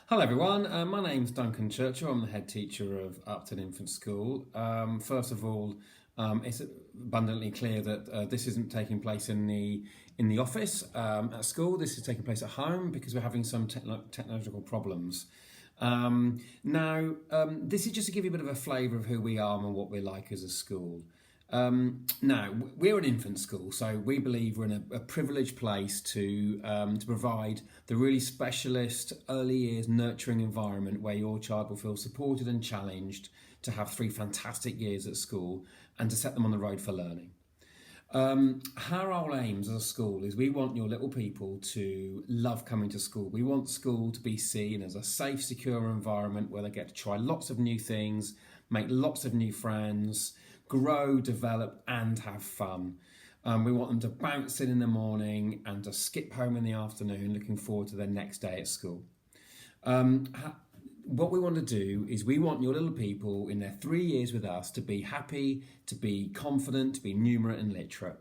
Hello everyone, my name's Duncan Churchill. I'm the head teacher of Upton Infant School. First of all, it's abundantly clear that this isn't taking place in the office at school. This is taking place at home because we're having some technological problems. This is just to give you a bit of a flavour of who we are and what we're like as a school. Now, we're an infant school, so we believe we're in a privileged place to provide the really specialist early years nurturing environment where your child will feel supported and challenged to have 3 fantastic years at school and to set them on the road for learning. Our aims as a school is we want your little people to love coming to school. We want school to be seen as a safe, secure environment where they get to try lots of new things, make lots of new friends, grow, develop and have fun. We want them to bounce in the morning and to skip home in the afternoon looking forward to their next day at school. What we want to do is we want your little people in their 3 years with us to be happy, to be confident, to be numerate and literate,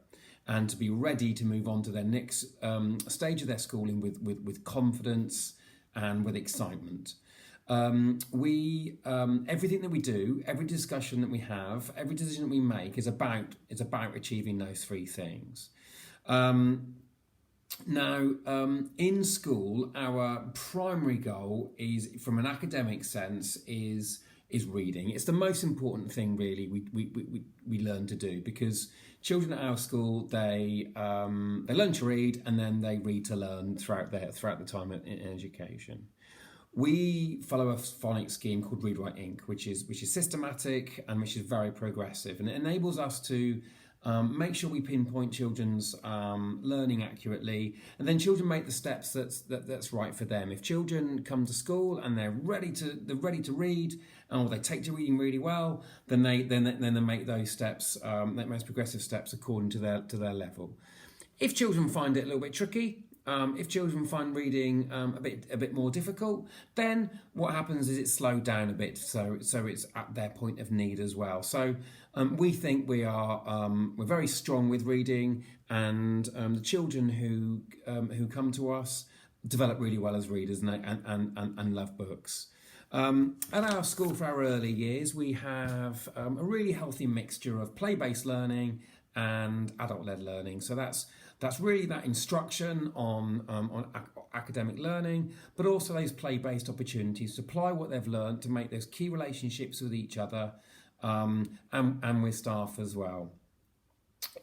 and to be ready to move on to their next stage of their schooling with confidence and with excitement. Everything that we do, every discussion that we have, every decision that we make is about achieving those 3 things. In school, our primary goal is, from an academic sense, is reading. It's the most important thing, really. We learn to do because children at our school they learn to read and then they read to learn throughout the time in education. We follow a phonics scheme called Read Write Inc, which is systematic and which is very progressive, and it enables us to make sure we pinpoint children's learning accurately, and then children make the steps that's right for them. If children come to school and they're ready to read, or they take to reading really well, then they make those steps, that most progressive steps according to their level. If children find it a little bit tricky, if children find reading a bit more difficult, then what happens is it's slowed down a bit, so it's at their point of need as well. So we think we're very strong with reading, and the children who come to us develop really well as readers and love books. At our school for our early years, we have a really healthy mixture of play-based learning and adult-led learning. So that's really that instruction on academic learning, but also those play-based opportunities to apply what they've learned to make those key relationships with each other and with staff as well.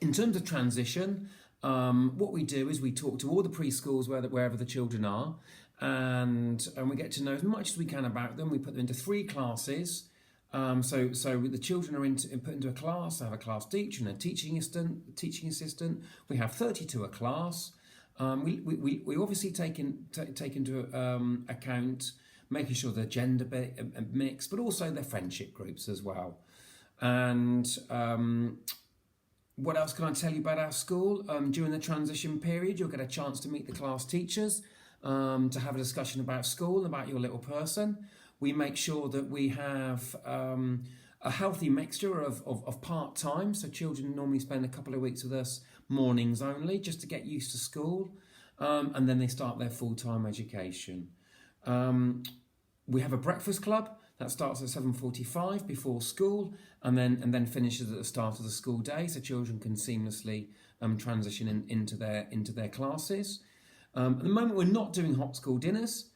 In terms of transition, what we do is we talk to all the preschools wherever the children are, and we get to know as much as we can about them. We put them into 3 classes. So the children are put into a class. They have a class teacher and a teaching assistant. We have 32 a class. We obviously take into account making sure the gender mix, but also their friendship groups as well. And what else can I tell you about our school? During the transition period, you'll get a chance to meet the class teachers, to have a discussion about school, about your little person. We make sure that we have a healthy mixture of part-time, so children normally spend a couple of weeks with us mornings only, just to get used to school, and then they start their full-time education. We have a breakfast club that starts at 7:45 before school, and then finishes at the start of the school day, so children can seamlessly transition into their classes. At the moment, we're not doing hot school dinners.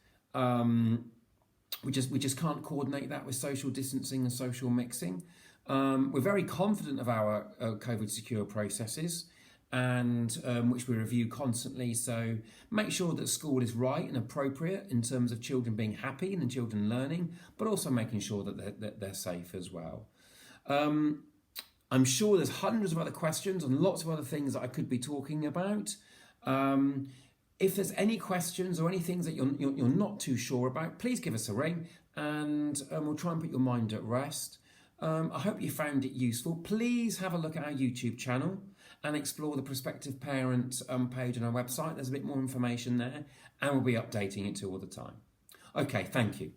We just can't coordinate that with social distancing and social mixing. We're very confident of our COVID secure processes, and which we review constantly. So make sure that school is right and appropriate in terms of children being happy and children learning, but also making sure that they're safe as well. I'm sure there's hundreds of other questions and lots of other things that I could be talking about. If there's any questions or any things that you're not too sure about, please give us a ring, and we'll try and put your mind at rest. I hope you found it useful. Please have a look at our YouTube channel and explore the Prospective Parent page on our website. There's a bit more information there, and we'll be updating it all the time. Okay, thank you.